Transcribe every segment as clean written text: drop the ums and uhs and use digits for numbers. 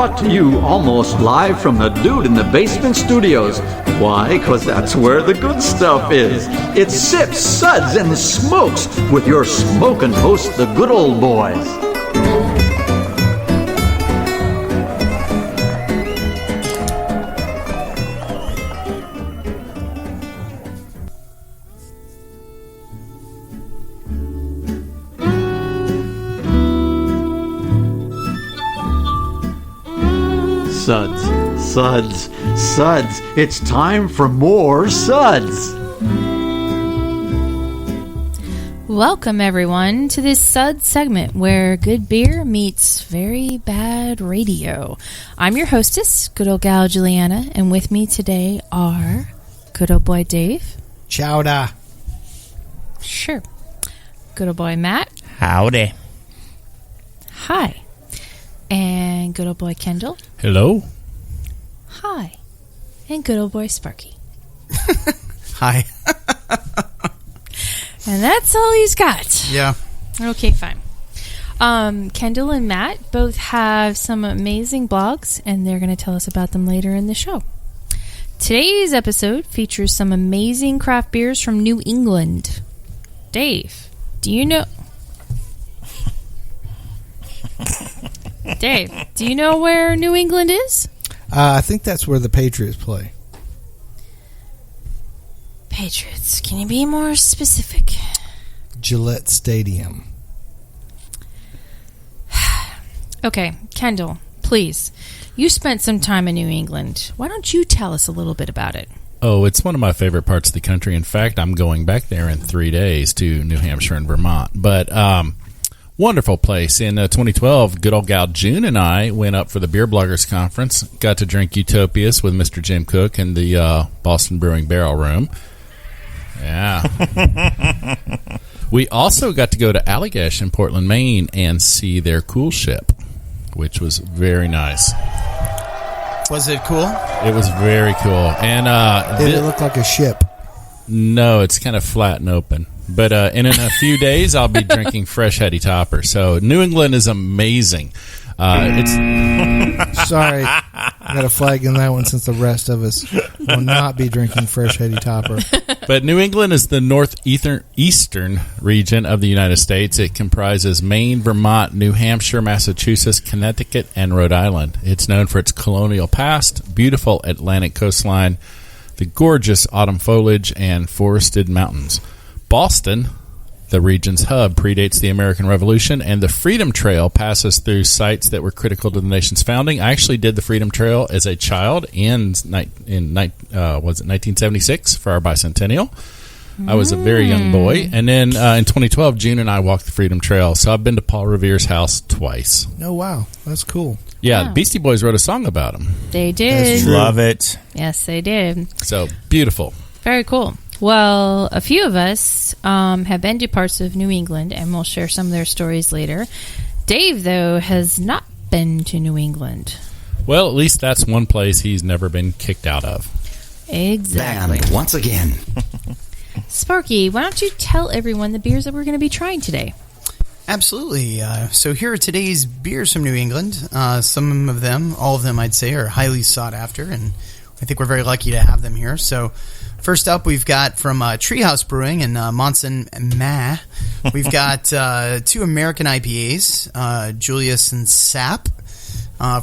brought to you almost live from the Dude in the Basement Studios. Why? Because that's where the good stuff is. It's Sips, Suds, and Smokes with your smoking host, the good old boys. Suds, Suds, Suds. It's time for more Suds. Welcome, everyone, to this Suds segment where good beer meets very bad radio. I'm your hostess, good old gal Julieanna, and with me today are good old boy Dave. Chowda. Sure. Good old boy Matt. Howdy. Hi. And good old boy Kendall. Hello. Hi. And good old boy Sparky. Hi. And that's all he's got. Yeah. Okay, fine. Kendall and Matt both have some amazing blogs, and they're going to tell us about them later in the show. Today's episode features some amazing craft beers from New England. Dave, do you know... Dave, do you know where New England is? I think that's where the Patriots play. Patriots. Can you be more specific? Gillette Stadium. Okay, Kendall, please. You spent some time in New England. Why don't you tell us a little bit about it? Oh, it's one of my favorite parts of the country. In fact, I'm going back there in 3 days to New Hampshire and Vermont. But wonderful place. In 2012, good old gal June and I went up for the Beer Bloggers Conference. Got to drink Utopias with Mr. Jim Cook in the Boston Brewing Barrel Room. Yeah. We also got to go to Allagash in Portland, Maine, and see their cool ship, which was very nice. Was it cool? It was very cool. And did it look like a ship? No, it's kind of flat and open. But in a few days, I'll be drinking fresh Heady Topper. So New England is amazing. It's Sorry, I got a flag in that one since the rest of us will not be drinking fresh Heady Topper. But New England is the northeastern region of the United States. It comprises Maine, Vermont, New Hampshire, Massachusetts, Connecticut, and Rhode Island. It's known for its colonial past, beautiful Atlantic coastline, the gorgeous autumn foliage, and forested mountains. Boston, the region's hub, predates the American Revolution, and the Freedom Trail passes through sites that were critical to the nation's founding. I actually did the Freedom Trail as a child in 1976 for our bicentennial. I was a very young boy. And then in 2012, June and I walked the Freedom Trail. So I've been to Paul Revere's house twice. Oh, wow. That's cool. Yeah, Wow. the Beastie Boys wrote a song about him. They did. That's true. Love it. Yes, they did. So beautiful. Very cool. Well, a few of us have been to parts of New England, and we'll share some of their stories later. Dave, though, has not been to New England. Well, at least that's one place he's never been kicked out of. Exactly. Banned once again. Sparky, why don't you tell everyone the beers that we're going to be trying today? Absolutely. So here are today's beers from New England. Some of them, all of them I'd say, are highly sought after, and I think we're very lucky to have them here. So first up, we've got from Treehouse Brewing in Monson, Ma. We've got two American IPAs, Julius and Sap.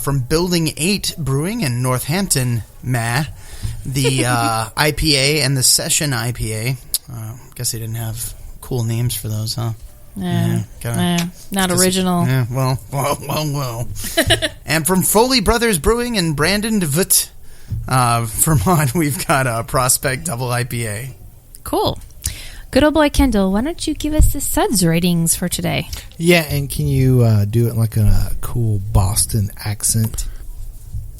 From Building 8 Brewing in Northampton, Ma. The IPA and the Session IPA. Guess they didn't have cool names for those, huh? Not original. Yeah, well. And from Foley Brothers Brewing in Brandon, Vermont, we've got Prospect Double IPA. Cool. Good old boy Kendall, why don't you give us the Suds ratings for today? Yeah, and can you do it like a cool Boston accent?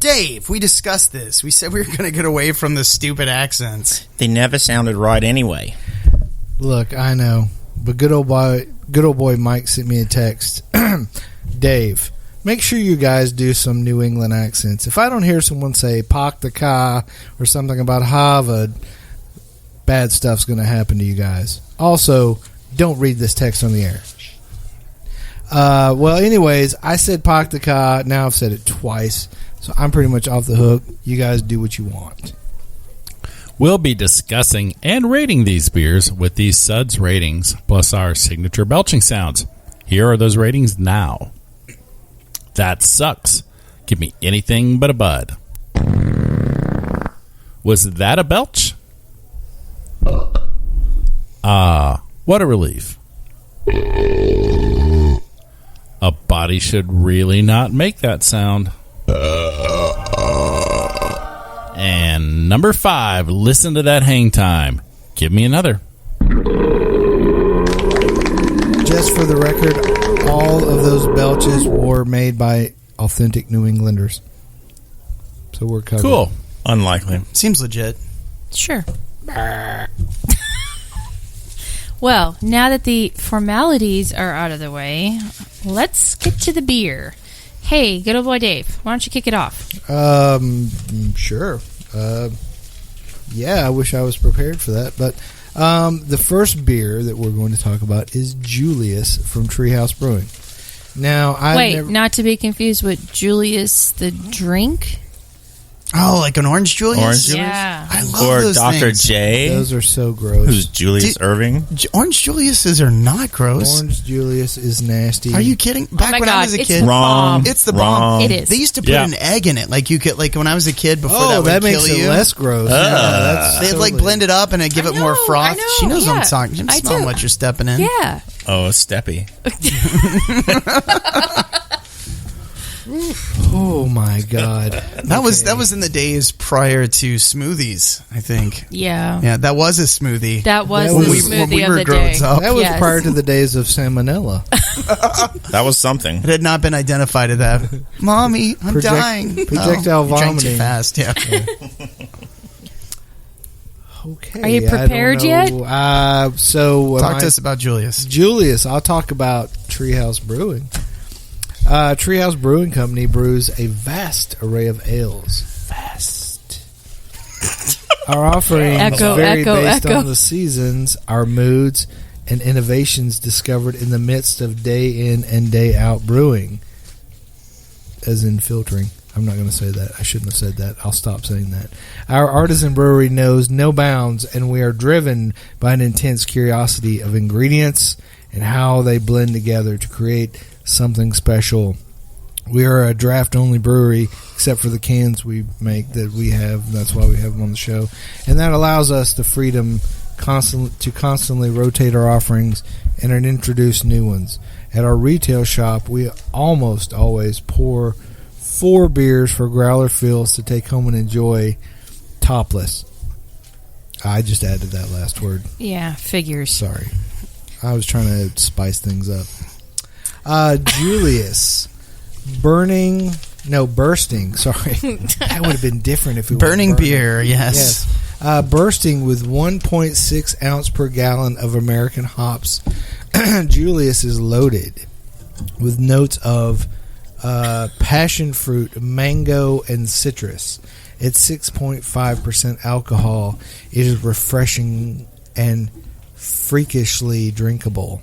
Dave, we discussed this. We said we were going to get away from the stupid accents. They never sounded right anyway. Look, I know, but good old boy Mike sent me a text. Dave, make sure you guys do some New England accents. If I don't hear someone say "Pak the Ka" or something about Harvard, bad stuff's going to happen to you guys. Also, don't read this text on the air. Well, anyways, I said Pak the Ka. Now I've said it twice, so I'm pretty much off the hook. You guys do what you want. We'll be discussing and rating these beers with these SUDS ratings, plus our signature belching sounds. Here are those ratings now. That sucks. Give me anything but a bud. Was that a belch? What a relief. A body should really not make that sound. And number 5, listen to that hang time. Give me another. Just for the record, all of those belches were made by authentic New Englanders. So we're covered. Cool. Unlikely. Seems legit. Sure. Well, now that the formalities are out of the way, let's get to the beer. Hey, good old boy Dave, why don't you kick it off? Sure. Yeah, I wish I was prepared for that. But the first beer that we're going to talk about is Julius from Treehouse Brewing. Now, not to be confused with Julius the drink? Oh, like an orange Julius? Orange Julius? Yeah. I love Or those Dr. things. J, Those are so gross. who's Julius Irving. Orange Juliuses are not gross. Orange Julius is nasty. Are you kidding? Back my when I God, was a it's kid, Wrong. it's the Wrong. bomb. It is. They used to put Yeah. an egg in it, like you could, like when I was a kid. Before Oh, that that would makes kill it you. less gross. That's They'd like totally- blend it up and it'd give I it more know, froth. I know, She knows what yeah. I'm talking. You I smell do. what you're stepping in. Yeah. Oh, Steppy. Oh my god. That was in the days prior to smoothies. I think. Yeah. Yeah, that was a smoothie. That was That the was- smoothie when we of were the growing day. up. That was Yes. prior to the days of salmonella. That was something. It had not been identified as that. Mommy, I'm dying. projectile You drank too vomiting. fast. Yeah. Okay. Are you prepared yet? So Talk to us about Julius. Julius, I'll talk about Treehouse Brewing. Treehouse Brewing Company brews a vast array of ales. Vast. Our offering Echo, vary echo, based echo. on the seasons, our moods, and innovations discovered in the midst of day in and day out brewing. As in filtering. I'm not going to say that. I shouldn't have said that. I'll stop saying that. Our artisan brewery knows no bounds, and we are driven by an intense curiosity of ingredients and how they blend together to create something special. We are a draft-only brewery, except for the cans we make that we have. That's why we have them on the show. And that allows us the freedom to constantly rotate our offerings and introduce new ones. At our retail shop, we almost always pour 4 beers for growler fills to take home and enjoy topless. I just added that last word. Yeah, figures. Sorry. I was trying to spice things up. Julius. Bursting. Sorry. That would have been different if it was Burning beer, yes. Yes. Bursting with 1.6 ounce per gallon of American hops. Julius is loaded with notes of passion fruit, mango, and citrus. It's 6.5% alcohol. It is refreshing and freakishly drinkable.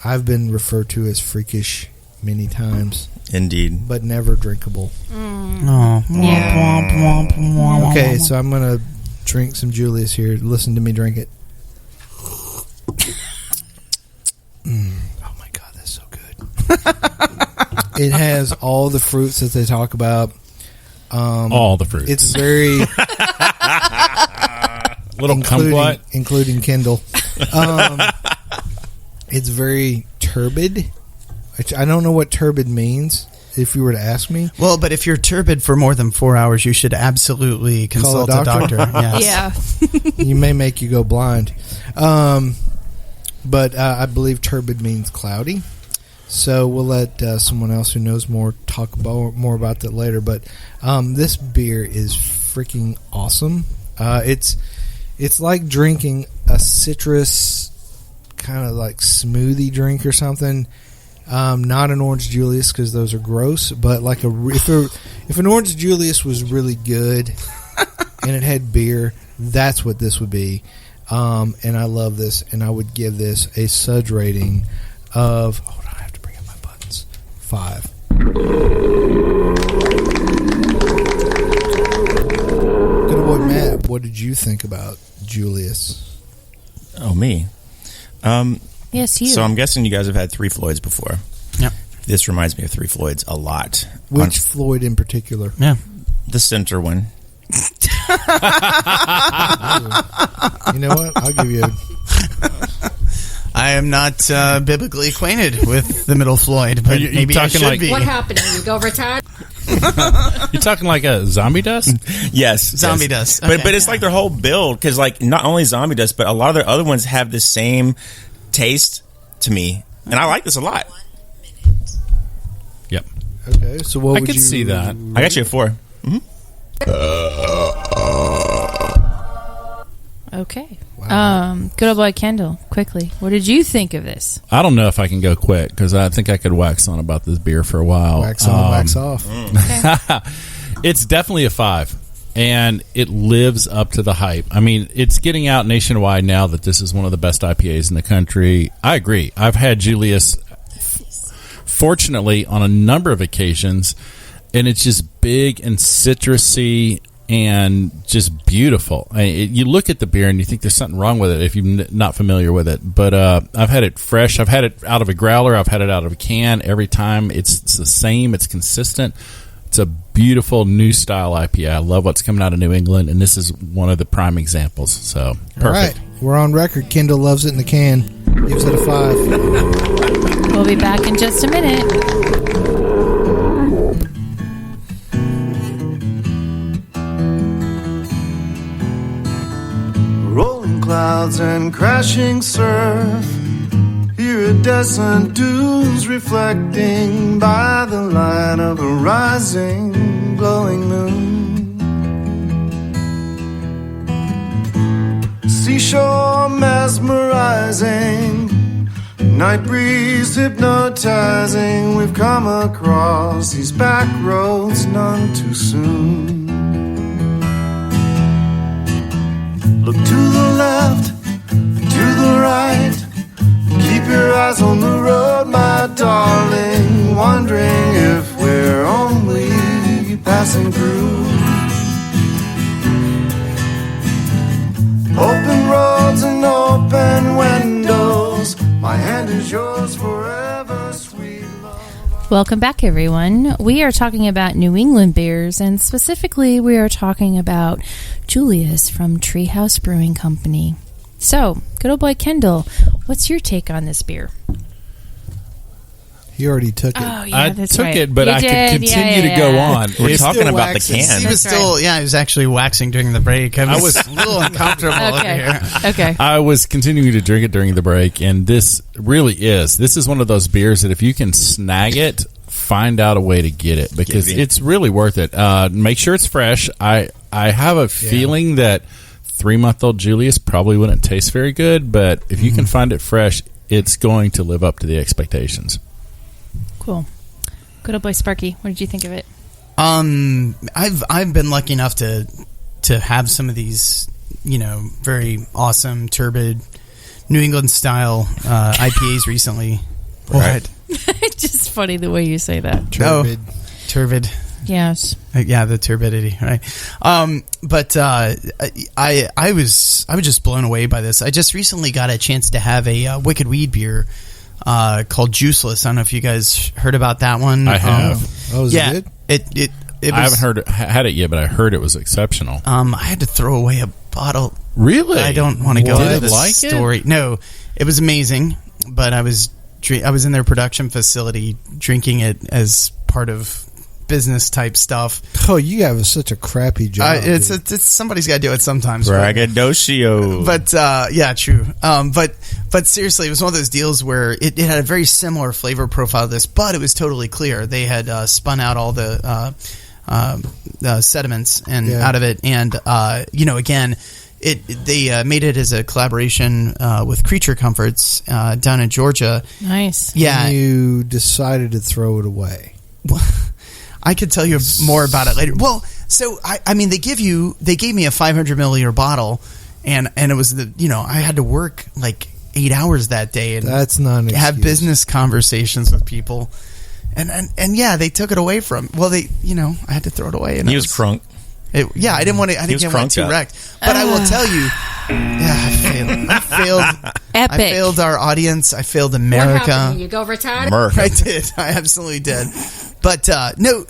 I've been referred to as freakish many times, Indeed. but never drinkable. Oh. Yeah. Okay, so I'm going to drink some Julius here. Listen to me drink it. Oh my God, that's so good. It has all the fruits that they talk about. All the fruits. It's very... Little kumquat. including Kendall. It's very turbid. Which I don't know what turbid means, if you were to ask me. Well, but if you're turbid for more than 4 hours, you should absolutely consult a doctor. Yes. Yeah. You may make you go blind. But I believe turbid means cloudy. So we'll let someone else who knows more talk more about that later. But this beer is freaking awesome. It's like drinking a citrus kind of like smoothie drink or something. Not an Orange Julius because those are gross, but like if an Orange Julius was really good and it had beer, that's what this would be. And I love this, and I would give this a SUDS rating of. Hold on, I have to bring up my 5. Good old boy Matt, what did you think about Julius? Oh, me. Yes, you. So I'm guessing you guys have had 3 Floyds before. Yep. This reminds me of 3 Floyds a lot. Which Floyd in particular? Yeah. The center one. You know what? I'll give you I am not biblically acquainted with the middle Floyd, but you maybe I talking should like- be. What happened? You go retard? You talking like a zombie dust? Yes. Zombie yes. dust. Okay. But it's like their whole build, because like not only zombie dust, but a lot of their other ones have the same taste to me. And I like this a lot. Yep. Okay, so what I would could you see that. I got you a 4. Okay. Good old boy Kendall, quickly. What did you think of this? I don't know if I can go quick because I think I could wax on about this beer for a while. Wax on, wax off. It's definitely a 5, and it lives up to the hype. I mean, it's getting out nationwide now that this is one of the best IPAs in the country. I agree. I've had Julius, fortunately, on a number of occasions, and it's just big and citrusy and just beautiful. You look at the beer and you think there's something wrong with it if you're not familiar with it. But I've had it fresh. I've had it out of a growler. I've had it out of a can. Every time it's the same. It's consistent. It's a beautiful new style IPA. I love what's coming out of New England, and this is one of the prime examples. So perfect. All right, we're on record. Kendall loves it in the can. Gives it a 5. We'll be back in just a minute. Rolling clouds and crashing surf. Iridescent dunes reflecting by the light of a rising, glowing moon. Seashore mesmerizing, night breeze hypnotizing. We've come across these back roads none too soon. Look to the left, to the right. Keep your eyes on the road, my darling. Wondering if we're only passing through. Open roads and open windows. My hand is yours forever, sweet love. Welcome back, everyone. We are talking about New England beers, and specifically, we are talking about Julius from Treehouse Brewing Company. So, good old boy Kendall, what's your take on this beer? He already took it. Oh, yeah, I that's took right. it, but You I did. could continue to go on. We're It's talking still about the waxing. can. He was That's still, right. he was actually waxing during the break. I was a little uncomfortable over Okay. here. Okay. I was continuing to drink it during the break, and this really is. This is one of those beers that if you can snag it, find out a way to get it because Get it. it's really worth it. Make sure it's fresh. I have a feeling that 3-month-old Julius probably wouldn't taste very good, but if you can find it fresh, it's going to live up to the expectations. Cool. Good old boy Sparky, what did you think of it? I've been lucky enough to have some of these, very awesome turbid New England style IPAs recently. Right. It's just funny the way you say that. Turbid. Turbid. Yes. Yeah, the turbidity, right? But I was just blown away by this. I just recently got a chance to have a Wicked Weed beer called Juiceless. I don't know if you guys heard about that one. I have. Oh, is yeah, it it was, I haven't had it yet, but I heard it was exceptional. I had to throw away a bottle. Really? I don't want to go Did into it the like story. it? No, it was amazing, but I was in their production facility drinking it as part of business type stuff. Oh, you have such a crappy job. It's dude. somebody's got to do it sometimes. Braggadocio. But yeah, true. But seriously, it was one of those deals where it had a very similar flavor profile to this, but it was totally clear. They had spun out all the sediments and out of it, and again, they made it as a collaboration with Creature Comforts down in Georgia. Nice. Yeah, And you decided to throw it away. I could tell you more about it later. Well, so I mean, they gave me a 500 milliliter bottle, and it was I had to work like 8 hours that day and That's not an have excuse. business conversations with people, And yeah, they took it away from. Well, I had to throw it away. And he was crunk. I didn't want to. I think I went too wrecked. But I will tell you, I failed. Epic. I failed our audience. I failed America. What happened? You go retarded? America. I did. I absolutely did. But no,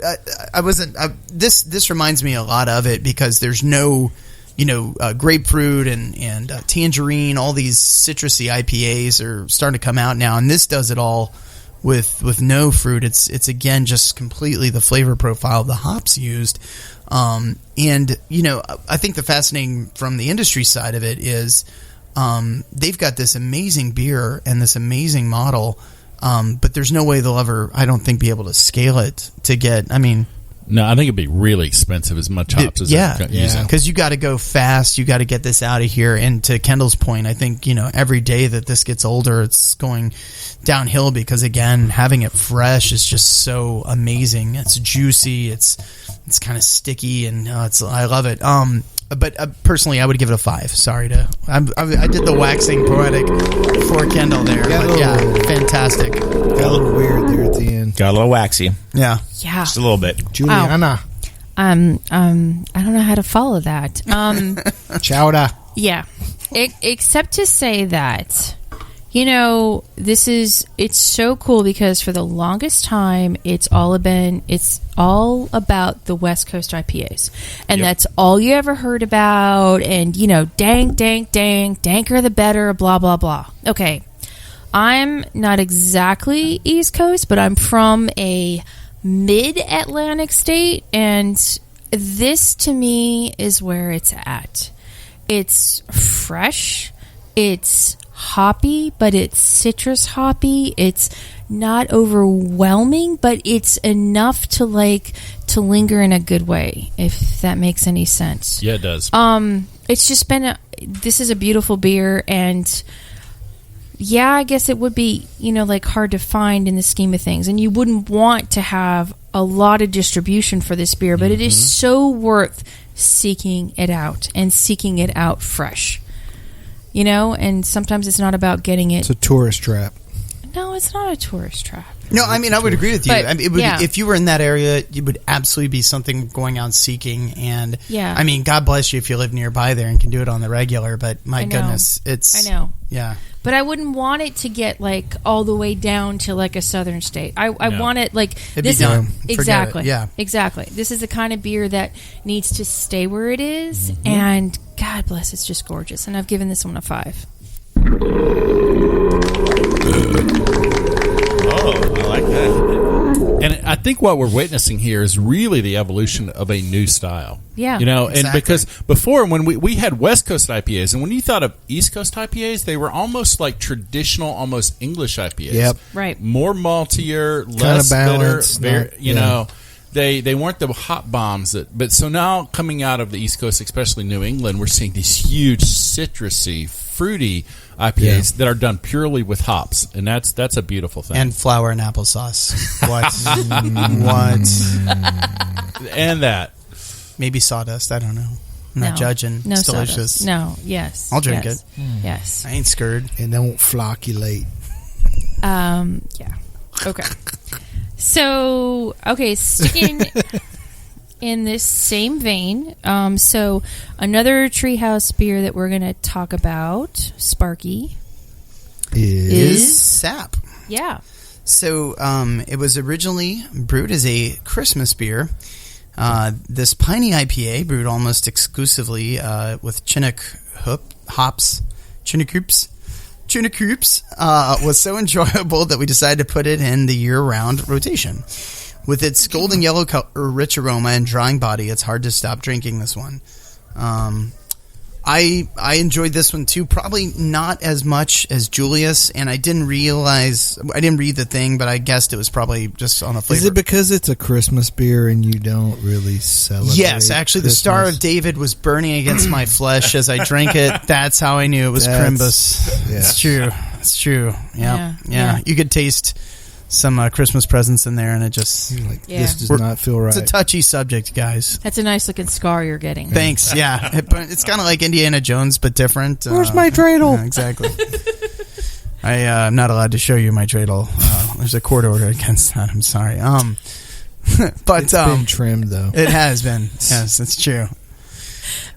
I wasn't. This reminds me a lot of it because there's no, grapefruit and tangerine. All these citrusy IPAs are starting to come out now, and this does it all with no fruit. It's again just completely the flavor profile of the hops used. I think the fascinating from the industry side of it is they've got this amazing beer and this amazing model, but there's no way they'll ever, I don't think, be able to scale it to get, No, I think it'd be really expensive as much hops as they're using. Because you got to go fast. You got to get this out of here. And to Kendall's point, I think, every day that this gets older, it's going downhill because, again, having it fresh is just so amazing. It's juicy. It's kind of sticky, and I love it. But personally, I would give it a 5. Sorry I did the waxing poetic for Kendall there. Fantastic. Got a little weird there at the end. Got a little waxy. Yeah. Yeah. Just a little bit. Julieanna. I don't know how to follow that. Chowder. Yeah. Except to say that, it's so cool because for the longest time, it's all about the West Coast IPAs. And that's all you ever heard about. And, dank, danker the better, blah, blah, blah. Okay. I'm not exactly East Coast, but I'm from a mid-Atlantic state. And this, to me, is where it's at. It's fresh. It's hoppy, but it's citrus hoppy. It's not overwhelming, but it's enough to linger in a good way, if that makes any sense. Yeah, it does. It's just been this is a beautiful beer, and I guess it would be, hard to find in the scheme of things, and you wouldn't want to have a lot of distribution for this beer, but it is so worth seeking it out and seeking it out fresh. And sometimes it's not about getting it. It's a tourist trap. No, it's not a tourist trap. No, I would agree with you. But, if you were in that area, it would absolutely be something going out seeking. And God bless you if you live nearby there and can do it on the regular. But my goodness, it's. I know. Yeah. But I wouldn't want it to get all the way down to a southern state. I want it It'd this. Be done. Exactly. Forget it. Yeah. Exactly. This is the kind of beer that needs to stay where it is, and God bless, it's just gorgeous. And I've given this one a 5. Oh, I like that. And I think what we're witnessing here is really the evolution of a new style. Yeah. And because before, when we had West Coast IPAs, and when you thought of East Coast IPAs, they were almost like traditional, almost English IPAs. Yep. Right. More maltier, less balanced, bitter. They weren't the hop bombs but so now coming out of the East Coast, especially New England, we're seeing these huge citrusy, fruity IPAs that are done purely with hops, and that's a beautiful thing. And flour and applesauce. What? And that. Maybe sawdust. I don't know. I'm not judging. No, it's delicious. Sawdust. No, yes. I'll drink it. Yes. I ain't scared. And don't flocculate. Yeah. Okay. So, sticking in this same vein, so another Treehouse beer that we're going to talk about, Sparky, is sap. Yeah. So it was originally brewed as a Christmas beer. This piney IPA, brewed almost exclusively with Chinook hops, Chinook Hoops, was so enjoyable that we decided to put it in the year-round rotation. With its golden yellow color, rich aroma, and drying body, it's hard to stop drinking this one. I enjoyed this one too, probably not as much as Julius, and I didn't read the thing, but I guessed it was probably just on the flavor. Is it because it's a Christmas beer and you don't really celebrate? Yes, actually, Christmas? the Star of David was burning against my flesh as I drank it. That's how I knew it was Crimbus. Yeah. It's true. Yeah. You could taste some Christmas presents in there, and it just this does not feel right. It's a touchy subject, guys. That's a nice looking scar you're getting. Thanks. Yeah, it's kind of like Indiana Jones, but different. Where's my dreidel? Yeah, exactly. I'm not allowed to show you my dreidel. There's a court order against that. I'm sorry. But It's been trimmed, though. it has been. Yes, that's true.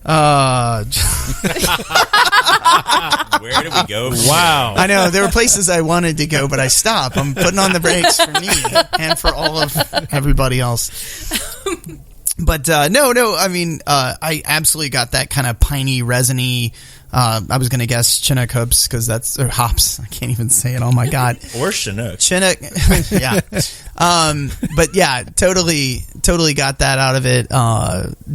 Where did we go? Wow. I know there were places I wanted to go, but I stopped. I'm putting on the brakes for me and for all of everybody else. But no. I mean, I absolutely got that kind of piney, resiny. I was going to guess Chinook hops because that's or hops. I can't even say it. Oh my god. Or Chinook. Chinook. Yeah. But yeah, totally got that out of it.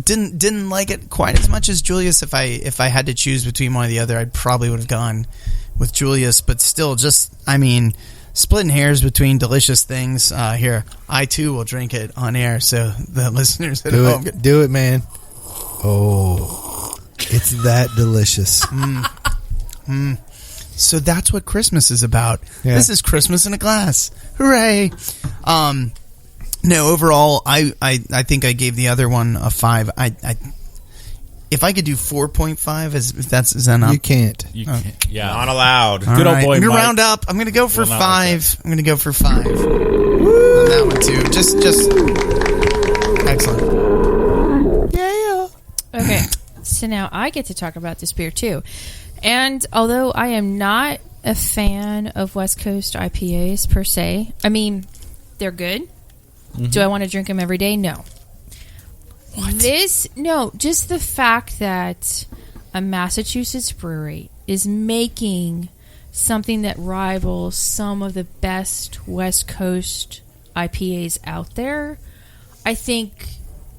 Didn't like it quite as much as Julius. If I had to choose between one or the other, I probably would have gone with Julius. But still, splitting hairs between delicious things. Here, I too will drink it on air, so the listeners at home Do it, man. Oh, it's that delicious. So that's what Christmas is about. Yeah. This is Christmas in a glass. Hooray! No, overall, I think I gave the other one a 5. If I could do 4.5, is that enough? You can't. You can't. Yeah. Not allowed. All Good old right, boy I'm gonna Mike. round up. I'm gonna go for Will not like 5. I'm gonna go for 5. On that one too. Just excellent. Yeah. Okay, so now I get to talk about this beer too. And although I am not a fan of West Coast IPAs per se, I mean, they're good. Mm-hmm. Do I want to drink them every day? No. Just the fact that a Massachusetts brewery is making something that rivals some of the best West Coast IPAs out there, I think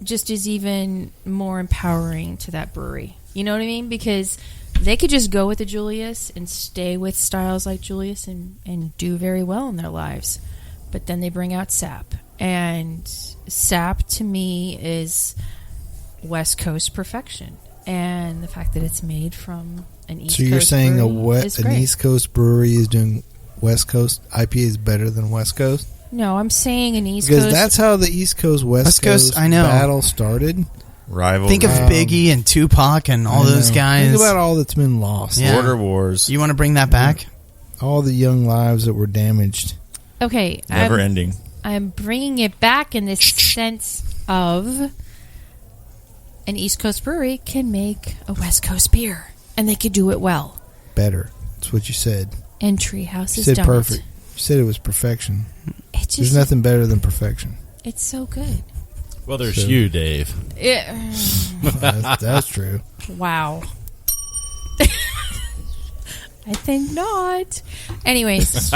just is even more empowering to that brewery. You know what I mean? Because they could just go with the Julius and stay with styles like Julius and do very well in their lives. But then they bring out Sap. And Sap, to me, is West Coast perfection. And the fact that it's made from an East Coast So you're saying brewery is an great. East Coast brewery is doing West Coast IPAs better than West Coast? No, I'm saying an East Because Coast... that's how the East Coast West Coast I know. battle started. Rival. Think of Biggie and Tupac and all those guys. Think about all that's been lost. Yeah. Border Wars. You want to bring that back? All the young lives that were damaged. Okay. Never ending. I'm bringing it back in this sense of an East Coast brewery can make a West Coast beer, and they could do it well. Better. That's what you said. And Treehouse You has said done perfect. it. You said it was perfection. It's There's just, nothing better than perfection. it's so good. Well, there's So- you, Dave. That's true. Wow. I think not. Anyways,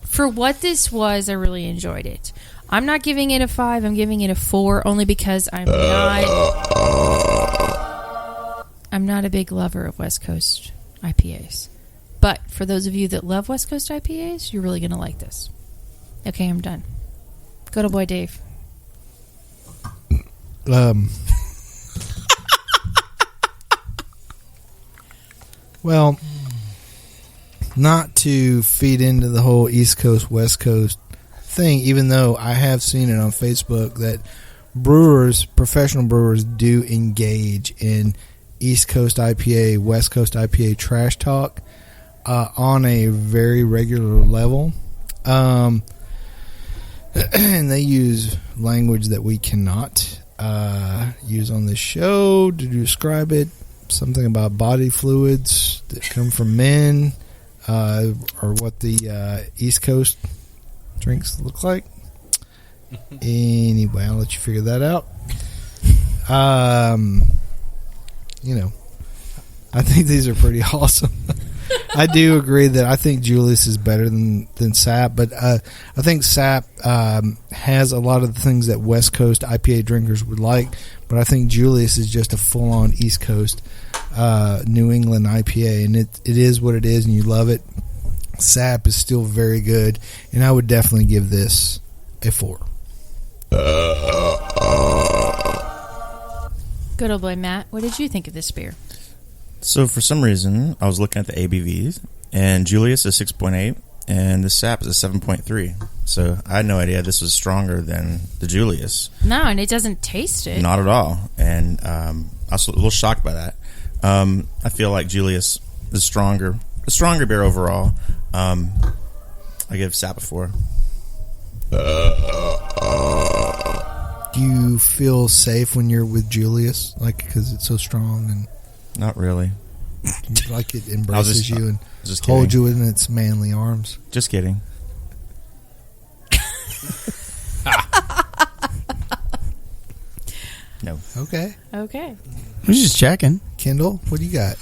for what this was, I really enjoyed it. I'm not giving it a 5. I'm giving it a 4 only because I'm not a big lover of West Coast IPAs. But for those of you that love West Coast IPAs, you're really going to like this. Okay, I'm done. Good old boy Dave. Well, not to feed into the whole East Coast, West Coast thing, even though I have seen it on Facebook that brewers, professional brewers, do engage in East Coast IPA, West Coast IPA trash talk on a very regular level. And they use language that we cannot use on this show to describe it. Something about body fluids that come from men, or what the East Coast drinks look like. Anyway, I'll let you figure that out. I think these are pretty awesome. I do agree that I think Julius is better than Sap, but I think Sap has a lot of the things that West Coast IPA drinkers would like, but I think Julius is just a full-on East Coast New England IPA, and it is what it is, and you love it. Sap is still very good, and I would definitely give this a 4. Good old boy Matt. What did you think of this beer? So for some reason, I was looking at the ABVs, and Julius is 6.8, and the Sap is a 7.3. So I had no idea this was stronger than the Julius. No, and it doesn't taste it. Not at all. And I was a little shocked by that. I feel like Julius is stronger a stronger beer overall. I give sap a 4. Do you feel safe when you're with Julius, like because it's so strong and Not really. like it embraces you and Just holds kidding. you in its manly arms? Just kidding. No. Okay, Okay. I was just checking. Kendall, what do you got?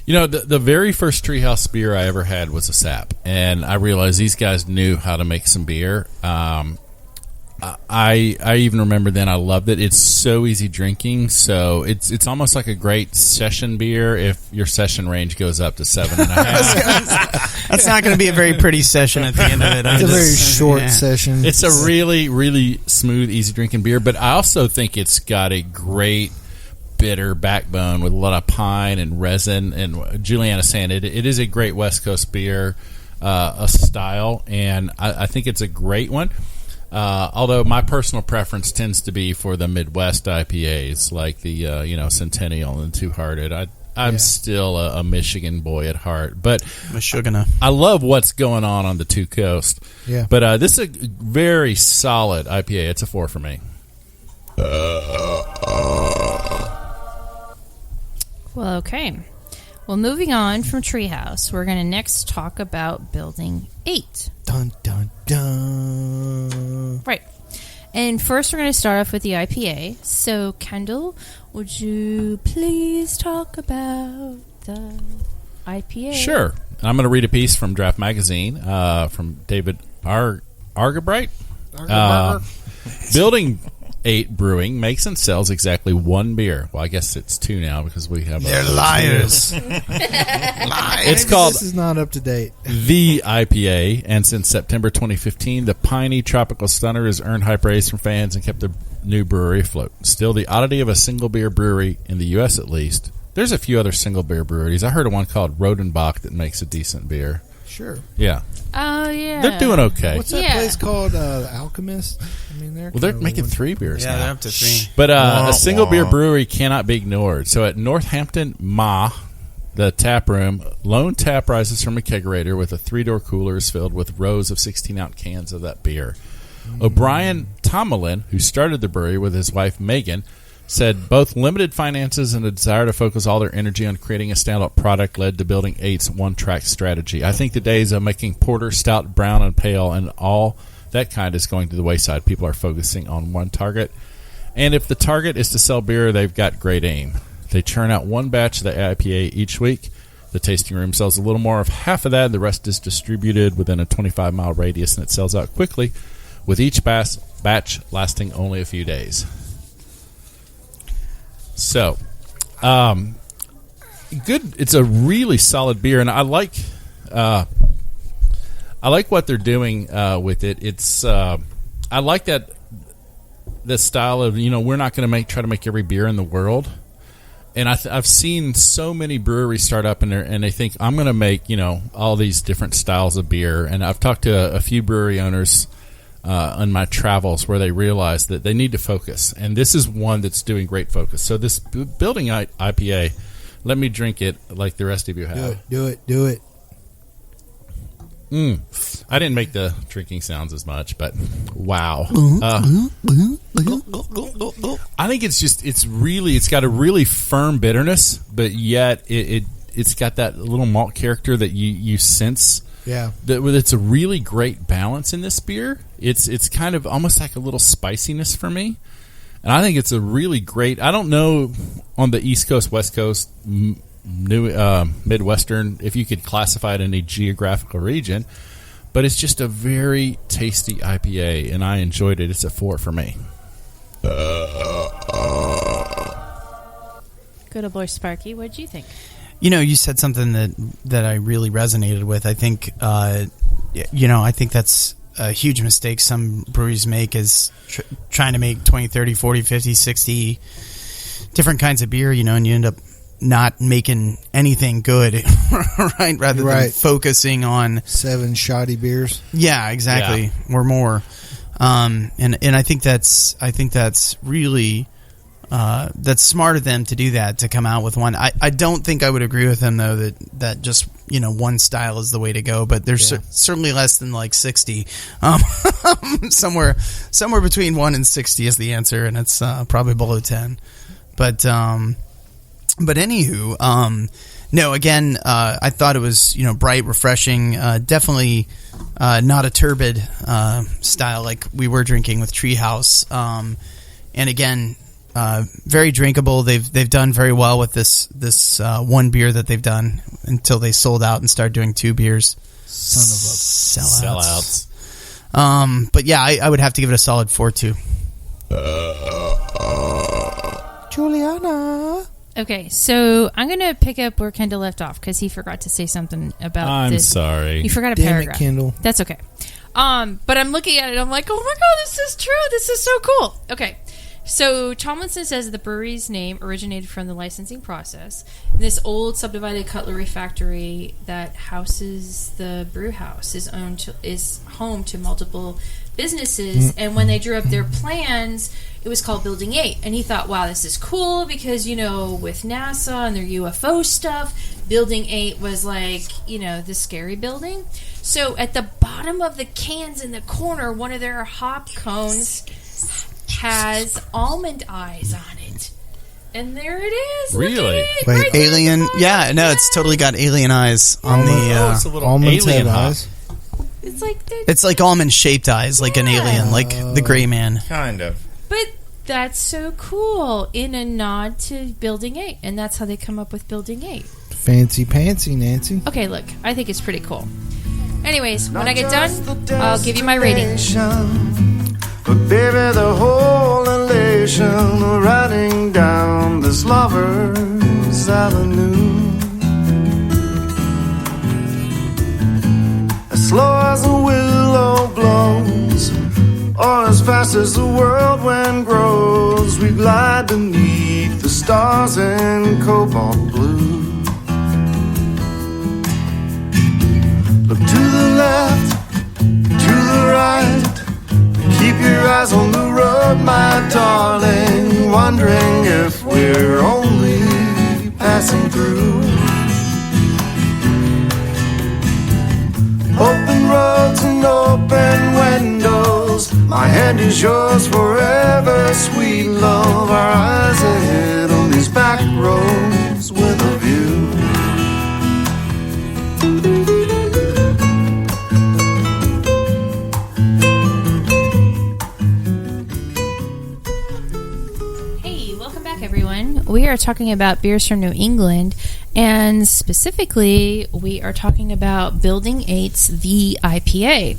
You know, the very first Treehouse beer I ever had was a sap, and I realized these guys knew how to make some beer. I even remember then I loved it. It's so easy drinking, so it's almost like a great session beer if your session range goes up to 7.5. That's not going to be a very pretty session at the end of it. It's a very short session. It's a really, really smooth, easy drinking beer, but I also think it's got a great bitter backbone with a lot of pine and resin. And Julieanna saying it is a great West Coast beer, a style, and I think it's a great one. Although my personal preference tends to be for the Midwest IPAs, like the Centennial and Two Hearted. I'm still a Michigan boy at heart, but Michigan. I love what's going on the two coast. Yeah. But this is a very solid IPA. It's a 4 for me. Well, okay. Well, moving on from Treehouse, we're going to next talk about Building 8. Dun dun dun. Right. And first, we're going to start off with the IPA. So, Kendall, would you please talk about the IPA? Sure. I'm going to read a piece from Draft Magazine from David Argabright. Building 8 Brewing makes and sells exactly one beer. Well, I guess it's 2 now because we have. They're liars. It's called This is not up to date. the IPA, and since September 2015, the piney tropical stunner has earned high praise from fans and kept the new brewery afloat. Still, the oddity of a single beer brewery in the U.S. at least. There's a few other single beer breweries. I heard of one called Rodenbach that makes a decent beer. Sure. Yeah, Oh, yeah. they're doing okay. What's that Yeah. place called? Alchemist. I mean, Well, they're making 3 beers Yeah, now. they're up to 3. But a single beer brewery cannot be ignored. So at Northampton Ma, the tap room, lone tap rises from a kegerator with a 3-door coolers filled with rows of 16-ounce cans of that beer. O'Brien Tomlin, who started the brewery with his wife Megan, said both limited finances and a desire to focus all their energy on creating a standout product led to Building 8's one-track strategy. I think the days of making porter, stout, brown, and pale and all that kind is going to the wayside. People are focusing on one target. And if the target is to sell beer, they've got great aim. They churn out one batch of the IPA each week. The tasting room sells a little more of half of that, and the rest is distributed within a 25-mile radius, and it sells out quickly, with each batch lasting only a few days. So, good. It's a really solid beer, and I like what they're doing with it. It's I like that the style of we're not going to try to make every beer in the world, and I've seen so many breweries start up and they think I'm going to make all these different styles of beer, and I've talked to a few brewery owners on my travels where they realize that they need to focus, and this is one that's doing great focus. So this Building IPA, let me drink it like the rest of you have. Do it. I didn't make the drinking sounds as much, but wow. I think it's got a really firm bitterness, but yet it's got that little malt character that you sense. Yeah. It's a really great balance in this beer. It's kind of almost like a little spiciness for me. And I think it's a really great, I don't know on the East Coast, West Coast, Midwestern, if you could classify it in a geographical region, but it's just a very tasty IPA, and I enjoyed it. It's a 4 for me. Good old boy Sparky, what did you think? You said something that I really resonated with. I think, I think that's a huge mistake some breweries make is trying to make 20, 30, 40, 50, 60 different kinds of beer, and you end up not making anything good, right? Rather than focusing on 7 shoddy beers. Yeah, exactly, or more. And I think that's really. That's smart of them to do that, to come out with one. I don't think I would agree with them, though, that just one style is the way to go, but there's certainly less than like 60. Somewhere between 1 and 60 is the answer, and it's probably below 10. But anywho, no, again, I thought it was, bright, refreshing, definitely not a turbid style like we were drinking with Treehouse. And again, very drinkable. They've done very well with this one beer that they've done until they sold out and started doing 2 beers. Son of a Sellouts. But yeah, I would have to give it a solid 4 too. Julieanna. Okay, so I'm going to pick up where Kendall left off because he forgot to say something about this. I'm sorry. You forgot a Damn paragraph. it, Kendall. That's okay. But I'm looking at it. I'm like, oh my God, this is true. This is so cool. Okay. So Tomlinson says the brewery's name originated from the licensing process. This old subdivided cutlery factory that houses the brew house is home to multiple businesses. And when they drew up their plans, it was called Building 8. And he thought, wow, this is cool because, with NASA and their UFO stuff, Building 8 was like, the scary building. So at the bottom of the cans in the corner, one of their hop cones has almond eyes on it. And there it is. Really? Look at it. Wait, Right there in the alien? corner. Yeah, no, it's totally got alien eyes on the. It's a little Almonds alien have hop. eyes. It's like It's like almond-shaped eyes, like an alien, like the Gray Man. Kind of. But that's so cool in a nod to Building 8. And that's how they come up with Building 8. Fancy pantsy, Nancy. Okay, look, I think it's pretty cool. Anyways, when I get done, I'll give you my rating. But baby, the whole elation of riding down this lover's avenue, as slow as a willow blows, or as fast as the whirlwind grows, we glide beneath the stars in cobalt blue. Look to the left, to the right, keep your eyes on the road, my darling, wondering if we're only passing through. Open roads and open windows, my hand is yours forever, sweet love. Our eyes ahead on these back roads with a view. Everyone, we are talking about beers from New England, and specifically we are talking about Building 8's The IPA.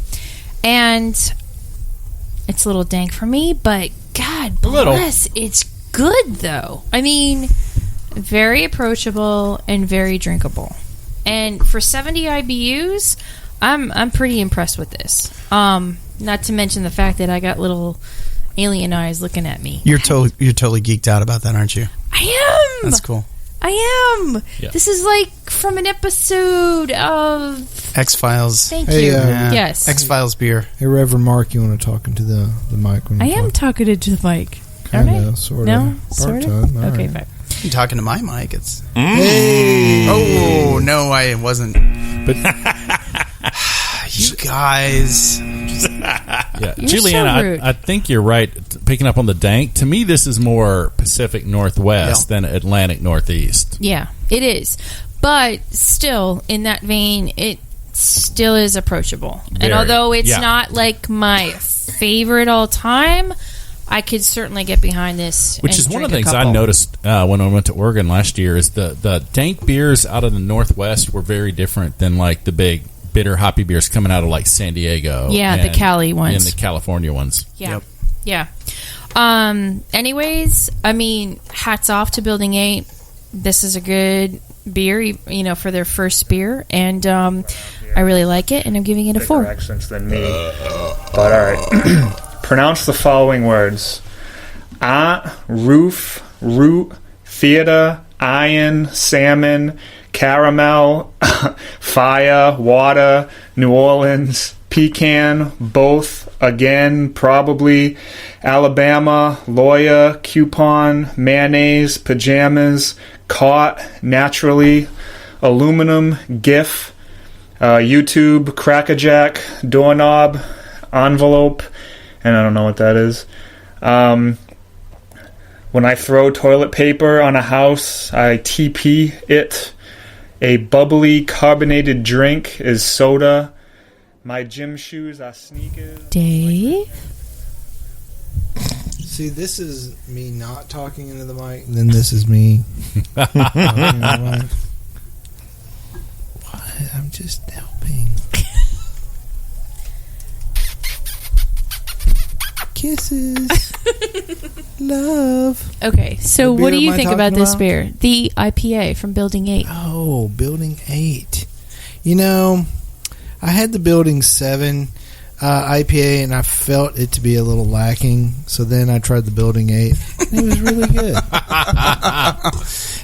And it's a little dank for me, but God bless, it's good though. I mean, very approachable and very drinkable. And for 70 IBUs, I'm pretty impressed with this. Not to mention the fact that I got little alien eyes looking at me. You're totally geeked out about that, aren't you? I am. That's cool. I am. Yeah. This is like from an episode of X-Files. Thank Hey, you. Yeah. Yes. X-Files beer. Hey, Reverend Mark, you want to talk into the mic? When I you am talk? talking into the mic. Kind Aren't I? of, sort of. No, sort of. Part-time. All Okay, right. fine. You're talking to my mic. It's. Hey. Oh no, I wasn't. But You guys. yeah, You're Julianna, so rude. I think you're right. Picking up on the dank, to me, this is more Pacific Northwest than Atlantic Northeast. Yeah, it is. But still, in that vein, it still is approachable. And Very. although it's Yeah. not like my favorite all time, I could certainly get behind this. Which and is one of drink the a things I couple. noticed when I went to Oregon last year is the dank beers out of the Northwest were very different than like the big bitter hoppy beers coming out of like San Diego. Yeah, the and- Cali ones. And the California ones. Yeah. Yeah. Anyways, I mean, hats off to Building 8. This is a good beer, for their first beer, and I really like it, and I'm giving it a Thicker 4. accents than me. But all right, pronounce the following words: roof, root, theater, iron, salmon, caramel, fire, water, New Orleans, pecan, both, again, probably, Alabama, lawyer, coupon, mayonnaise, pajamas, caught, naturally, aluminum, GIF, YouTube, Crack-A-Jack, doorknob, envelope, and I don't know what that is. When I throw toilet paper on a house, I TP it. A bubbly carbonated drink is soda. My gym shoes are sneakers. Dave? See, this is me not talking into the mic, and then this is me talking into the mic. What? I'm just helping. Kisses. Love. Okay, so What what beer do you am I think talking about this about? beer? The IPA from Building 8. Oh, Building 8. You know, I had the Building 7 IPA, and I felt it to be a little lacking. So then I tried the Building 8. And it was really good.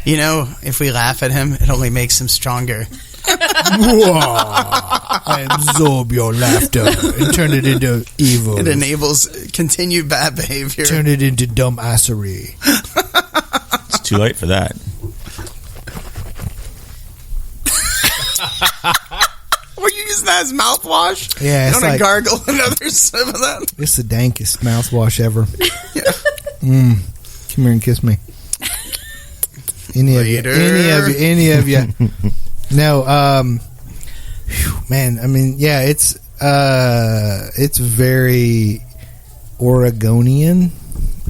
You know, if we laugh at him, it only makes him stronger. I absorb your laughter and turn it into evil. It enables continued bad behavior. Turn it into dumbassery. It's too late for that. Were you using that as mouthwash? Yeah, You it's don't like, gargle another sip of that? it's the dankest mouthwash ever. Come here and kiss me. Any of you. No, man, I mean, yeah, it's very Oregonian.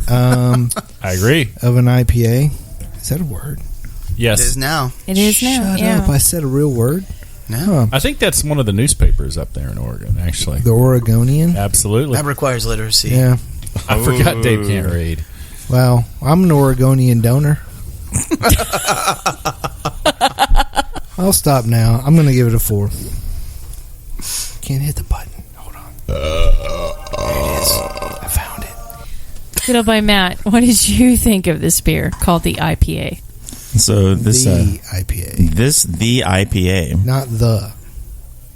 I agree. Of an IPA. Is that a word? Yes. It is now. It is now. Shut up! I said a real word. No. Huh. I think that's one of the newspapers up there in Oregon, actually. The Oregonian. Absolutely. That requires literacy. Yeah. I forgot Dave can't read. Well, I'm an Oregonian donor. I'll stop now. I'm going to give it a 4. Can't hit the button. Hold on. There it is. I found it. Good old boy Matt, what did you think of this beer called the IPA? So this the IPA. the IPA. Not the.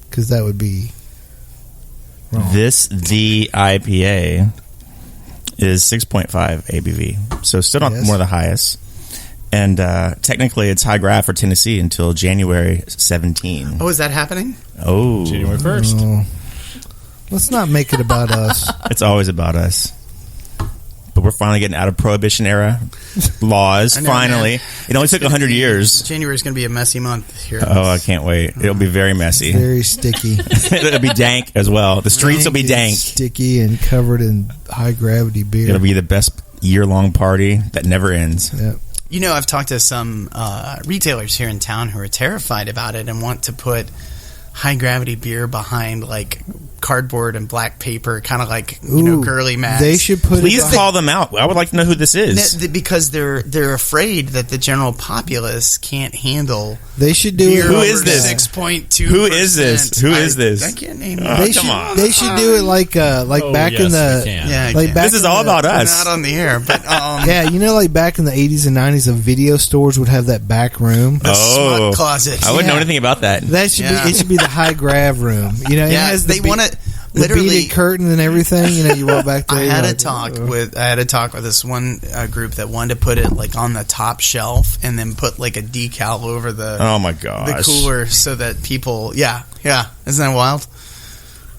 Because that would be wrong. The IPA is 6.5 ABV. So still not one of the highest. And technically, it's high graph for Tennessee until January 17. Oh, is that happening? Oh. January 1st. Oh. Let's not make it about us. It's always about us. But we're finally getting out of Prohibition era laws. I know, finally. man. It only took 100 years. January is going to be a messy month here. Oh, I can't wait. It'll be very messy. Very sticky. It'll be dank as well. The streets will be dank. Sticky and covered in high gravity beer. It'll be the best year-long party that never ends. Yep. You know, I've talked to some retailers here in town who are terrified about it and want to put high-gravity beer behind, like, cardboard and black paper, kind of like, you know, girly mags. They should put Please call them out. I would like to know who this is. Because they're afraid that the general populace can't handle They should do beer it. Who over is this? 6.2%. Who is this? Who is this? I can't name it. They come should, on. They should do it like back in the we can. Yeah, like back This is in all the- about We're us. not on the air, but Yeah, you know, like back in the 80s and 90s, the video stores would have that back room. the smut closet. I wouldn't know Yeah. anything about that. That should Yeah. be. It should be the high grav room. You know, it Yeah, has they want to the literally. beaded curtain and everything. You know, you walk back there. I you're had a like, talk with this one group that wanted to put it like on the top shelf and then put like a decal over the Oh my gosh. the cooler so that people. Yeah, isn't that wild?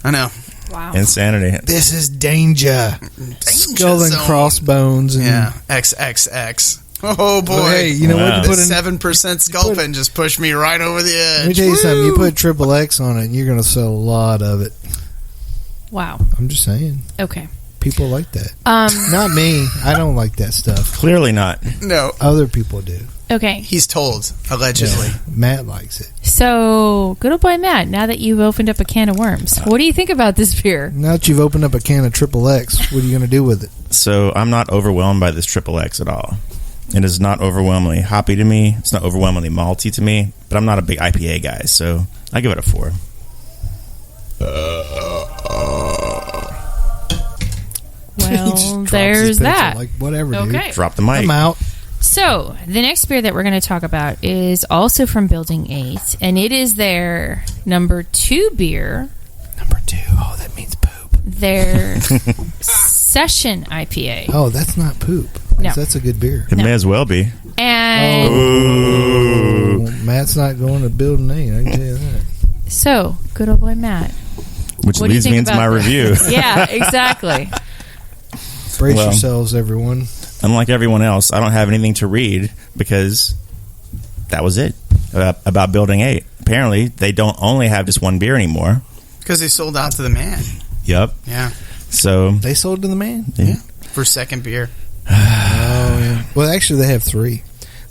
I know. Wow. Insanity. This is danger. Skull and zone. crossbones. And, Yeah, XXX. Oh boy! Well, hey, you know what? You put in. 7% sculpin just pushed me right over the edge. Let me tell you something. You Woo! put triple X on it, and you're going to sell a lot of it. Wow. I'm just saying. Okay. People like that. Not me. I don't like that stuff. Clearly not. No, Other people do. Okay. he's told allegedly. Yeah. Matt likes it. So, good old boy Matt, now that you've opened up a can of worms, what do you think about this beer? Now that you've opened up a can of triple X, what are you going to do with it? So I'm not overwhelmed by this triple X at all. It is not overwhelmingly hoppy to me. It's not overwhelmingly malty to me. But I'm not a big IPA guy, so I give it a 4. He just Well, drops his there's pencil that. Like, whatever, dude. Okay. Drop the mic. I'm out. So, the next beer that we're going to talk about is also from Building 8, and it is their number 2 beer, Number 2. Oh, that means poop. their Session IPA. Oh, that's not poop. No. That's a good beer. It may as well be. And Matt's not going to building 8. I can tell you that. so, good old boy Matt. Which What do you leads think me into about my this? review. Yeah, exactly. Brace Well, yourselves, everyone. Unlike everyone else, I don't have anything to read because that was it about Building 8. Apparently, they don't only have just one beer anymore. Because they sold out to the man. Yep. Yeah. So They sold to the man? Yeah. For second beer. Oh, yeah. Well, actually, they have 3.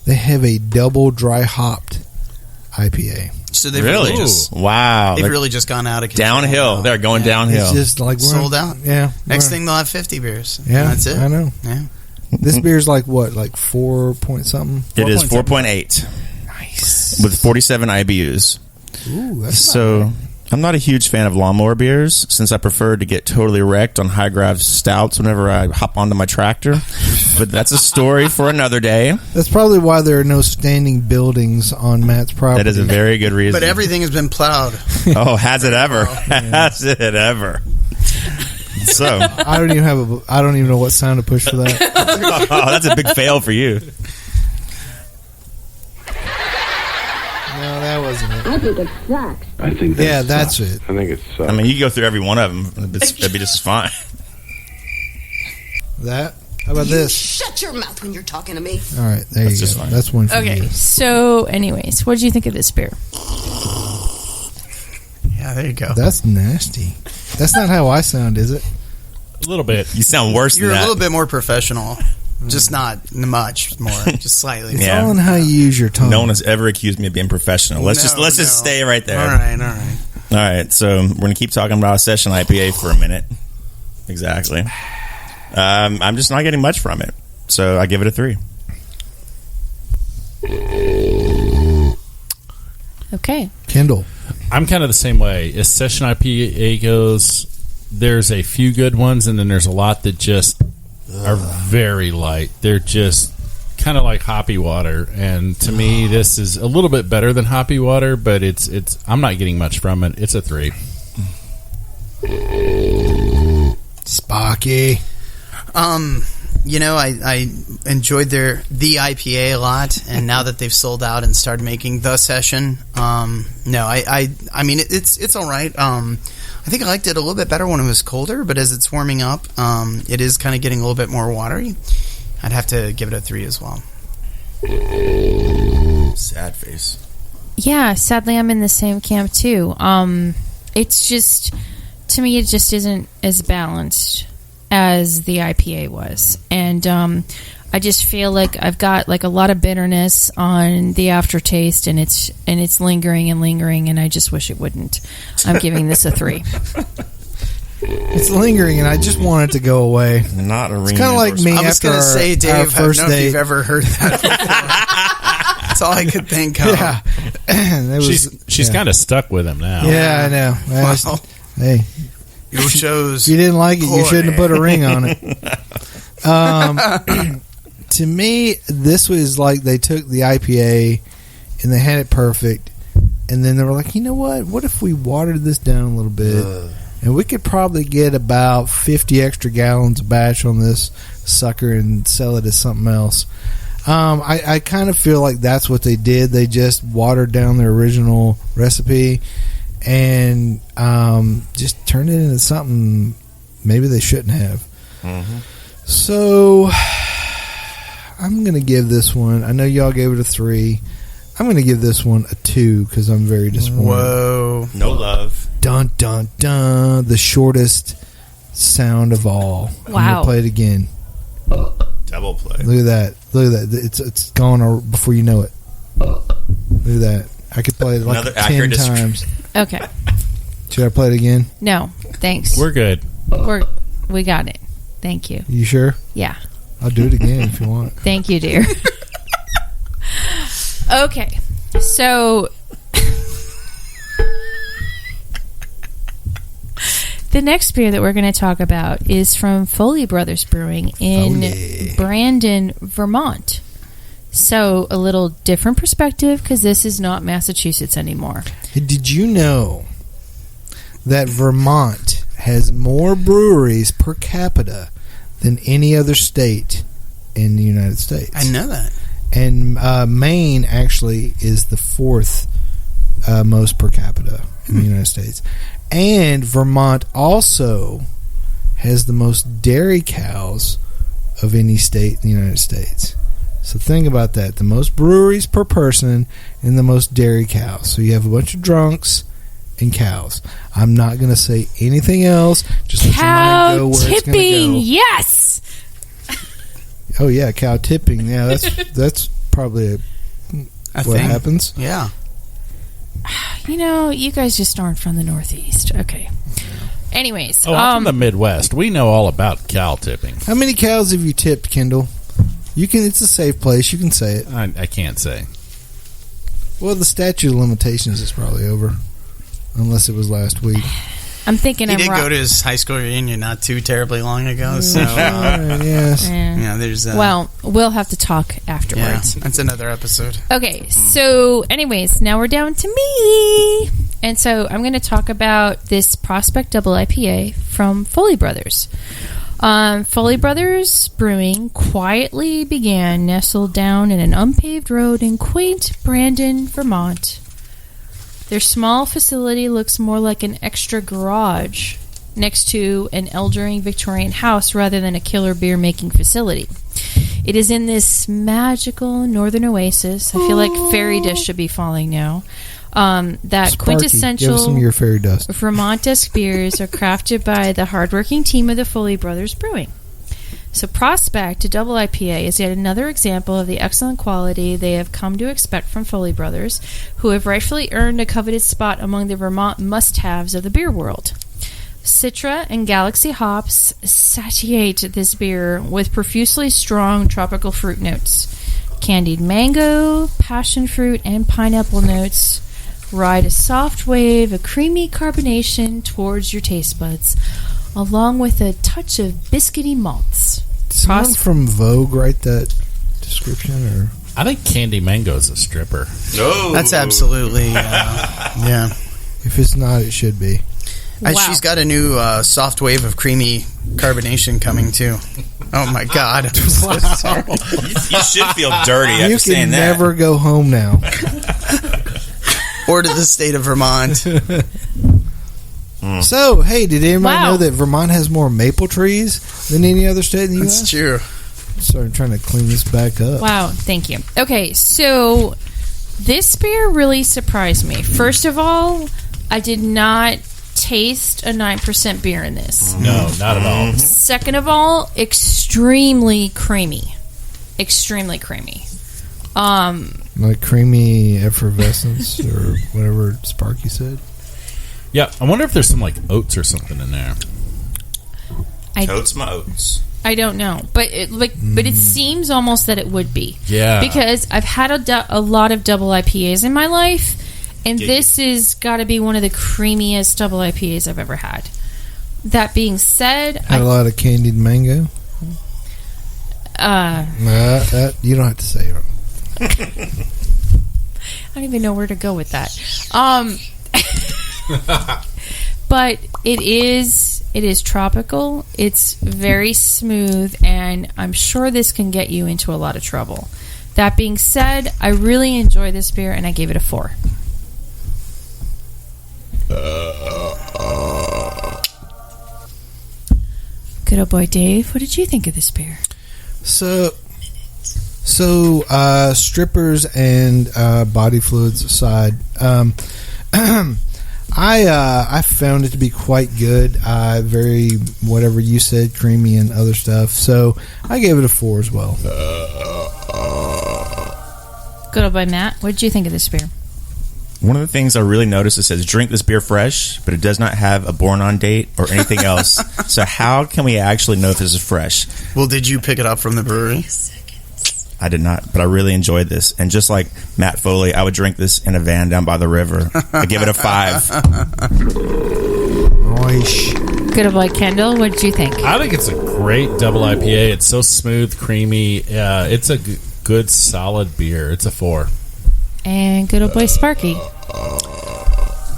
They have a double dry hopped IPA. So they've really wow. they've really just gone out of control. Downhill. They're going downhill. It's just like Sold out. Yeah. Next thing they'll have 50 beers. Yeah, That's it. I know. Yeah. This beer's like what? Like 4 point something? It is 4.8 Nice. with 47 IBUs. Ooh, that's So I'm not a huge fan of lawnmower beers since I prefer to get totally wrecked on high-grav stouts whenever I hop onto my tractor. But that's a story for another day. That's probably why there are no standing buildings on Matt's property. That is a very good reason. But everything has been plowed. Oh, has it ever? Has it ever? So, I don't even know what sound to push for that. oh, that's a big fail for you. No, that wasn't it. I think it sucks. I think that Yeah, that's it. I think it sucks. I mean, you go through every one of them. That'd be just as fine. That? How about this? Shut your mouth when you're talking to me. All right, there That's you just go. fine. That's one for Okay, you. so anyways, what did you think of this beer? Yeah, there you go. That's nasty. That's not how I sound, is it? A little bit. You sound worse You're than a that. little bit more professional. Just not much more. Just slightly. It's Yeah. all in how you use your tongue. No one has ever accused me of being professional. Let's just No. stay right there. All right. All right, so we're gonna keep talking about a session IPA for a minute. Exactly. I'm just not getting much from it, so I give it a 3. Okay. Kendall. I'm kind of the same way. As session IPA goes, there's a few good ones, and then there's a lot that just are very light. They're just kind of like hoppy water, and to me, this is a little bit better than hoppy water, but it's. I'm not getting much from it. It's a 3. Spocky. I enjoyed the IPA a lot, and now that they've sold out and started making the session, I mean it's all right. I think I liked it a little bit better when it was colder, but as it's warming up, it is kind of getting a little bit more watery. I'd have to give it a 3 as well. Sad face. Yeah, sadly, I'm in the same camp too. It's just, to me, it just isn't as balanced as the IPA was, and I just feel like I've got like a lot of bitterness on the aftertaste, and it's lingering, and I just wish it wouldn't. I'm giving this a 3. It's lingering, and I just want it to go away. Not a ring. It's kind of like me I was after going to say, our Dave, I don't first know if date. you've ever heard that before. That's all I could think of. Yeah. And it was, She's yeah. kind of stuck with him now. Yeah, I know. Wow. Hey, You chose. if you didn't like it, you Boy. shouldn't have put a ring on it. To me, this was like they took the IPA and they had it perfect, and then they were like, you know what? What if we watered this down a little bit? And we could probably get about 50 extra gallons a batch on this sucker and sell it as something else. I kind of feel like that's what they did. They just watered down their original recipe and just turned it into something maybe they shouldn't have. Mm-hmm. So I'm going to give this one, I know y'all gave it a 3. I'm going to give this one a 2 because I'm very disappointed. Whoa. No love. Dun, dun, dun. The shortest sound of all. I'm Wow. gonna play it again. Double play. Look at that. Look at that. It's gone before you know it. Look at that. I could play it like Another 10 accurate times. Okay. Should I play it again? No, thanks. We're good. We got it. Thank you. You sure? Yeah. I'll do it again if you want. Thank you, dear. Okay. So the next beer that we're going to talk about is from Foley Brothers Brewing in Foley. Brandon, Vermont. So a little different perspective because this is not Massachusetts anymore. Hey, did you know that Vermont has more breweries per capita than any other state in the United States? I know that. And Maine actually is the 4th most per capita in the United States. And Vermont also has the most dairy cows of any state in the United States. So think about that. The most breweries per person and the most dairy cows. So you have a bunch of drunks and cows. I'm not going to say anything else. Just let your mind go where it's going to go. Yes. Oh yeah, cow tipping. Yeah, that's probably what happens. Yeah. You guys just aren't from the Northeast. Okay. Anyways, I'm from the Midwest. We know all about cow tipping. How many cows have you tipped, Kendall? You can. It's a safe place. You can say it. I can't say. Well, the statute of limitations is probably over, unless it was last week. I'm thinking he did go to his high school reunion not too terribly long ago. So yes, there's. Well, we'll have to talk afterwards. Yeah, that's another episode. Okay, so anyways, now we're down to me, and so I'm going to talk about this Prospect Double IPA from Foley Brothers. Foley Brothers Brewing quietly began nestled down in an unpaved road in quaint Brandon, Vermont. Their small facility looks more like an extra garage next to an eldering Victorian house rather than a killer beer-making facility. It is in this magical northern oasis. I feel like fairy dust should be falling now. That Sparky, quintessential give us some of your fairy dust. Vermont-esque beers are crafted by the hardworking team of the Foley Brothers Brewing. So Prospect, a double IPA, is yet another example of the excellent quality they have come to expect from Foley Brothers, who have rightfully earned a coveted spot among the Vermont must-haves of the beer world. Citra and Galaxy hops satiate this beer with profusely strong tropical fruit notes. Candied mango, passion fruit, and pineapple notes ride a soft wave of creamy carbonation towards your taste buds, along with a touch of biscuity malts. Did someone from Vogue write that description? Or I think Candy Mango is a stripper. No, that's absolutely yeah. If it's not, it should be. Wow. She's got a new soft wave of creamy carbonation coming too. Oh my God! I'm so sorry. You should feel dirty after saying that. You can never go home now. Or to the state of Vermont. So, hey, did anybody know that Vermont has more maple trees than any other state in the U.S.? That's true. Started trying to clean this back up. Wow, thank you. Okay, so this beer really surprised me. First of all, I did not taste a 9% beer in this. No, not at all. Second of all, extremely creamy. Extremely creamy. Like creamy effervescence or whatever Sparky said. Yeah, I wonder if there's some like oats or something in there. Totes my oats. I don't know, but it seems almost that it would be. Yeah, because I've had a lot of double IPAs in my life, and this is got to be one of the creamiest double IPAs I've ever had. That being said, had a lot of candied mango. You don't have to say it. I don't even know where to go with that. But it is tropical. It's very smooth, and I'm sure this can get you into a lot of trouble. That being said, I really enjoy this beer, and I gave it a 4. Good old boy Dave, what did you think of this beer? So strippers and body fluids aside, I found it to be quite good. Very, whatever you said, creamy and other stuff. So I gave it a 4 as well. Good old boy Matt, what did you think of this beer? One of the things I really noticed, it says drink this beer fresh, but it does not have a born on date or anything else. So how can we actually know if this is fresh? Well, did you pick it up from the brewery? I did not, but I really enjoyed this. And just like Matt Foley, I would drink this in a van down by the river. I give it a 5. Nice. Good old boy Kendall, what did you think? I think it's a great double IPA. It's so smooth, creamy. It's a good, solid beer. It's a 4. And good old boy Sparky.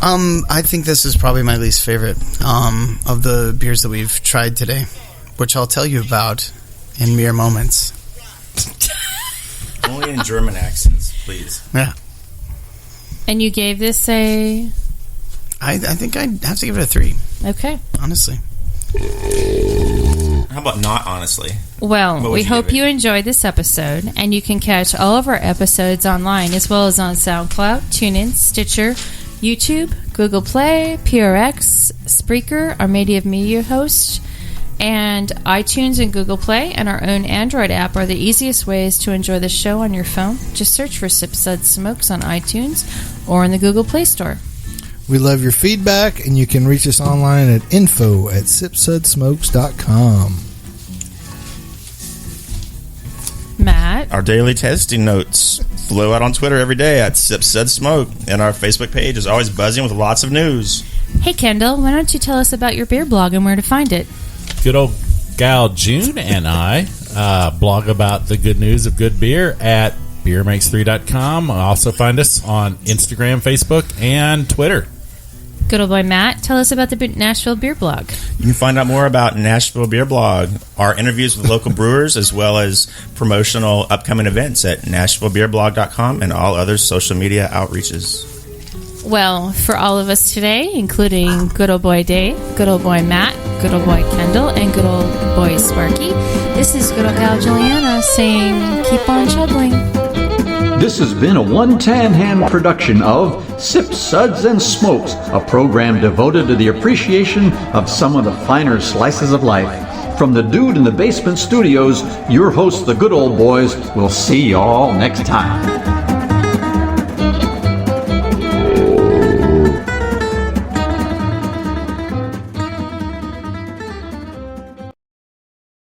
I think this is probably my least favorite of the beers that we've tried today, which I'll tell you about in mere moments. Only in German accents, please. Yeah. And you gave this a... I think I'd have to give it a 3. Okay. Honestly. How about not honestly? Well, we hope you enjoyed this episode, and you can catch all of our episodes online, as well as on SoundCloud, TuneIn, Stitcher, YouTube, Google Play, PRX, Spreaker, our media host, and iTunes and Google Play, and our own Android app are the easiest ways to enjoy the show on your phone. Just search for Sip Suds Smokes on iTunes or in the Google Play Store. We love your feedback, and you can reach us online at info@sipsudsmokes.com. Matt? Our daily testing notes flow out on Twitter every day at SipSudSmoke, and our Facebook page is always buzzing with lots of news. Hey, Kendall, why don't you tell us about your beer blog and where to find it? Good old gal June and I blog about the good news of good beer at beermakes3.com. Also find us on Instagram, Facebook, and Twitter. Good old boy Matt, tell us about the Nashville Beer Blog. You can find out more about Nashville Beer Blog, our interviews with local brewers, as well as promotional upcoming events at NashvilleBeerBlog.com and all other social media outreaches. Well, for all of us today, including good old boy Dave, good old boy Matt, good old boy Kendall, and good old boy Sparky, this is good old gal Julianna saying, keep on chuggling. This has been a One Tan Hand production of Sip Suds and Smokes, a program devoted to the appreciation of some of the finer slices of life. From the Dude in the Basement Studios, your hosts, the Good Old Boys, will see y'all next time.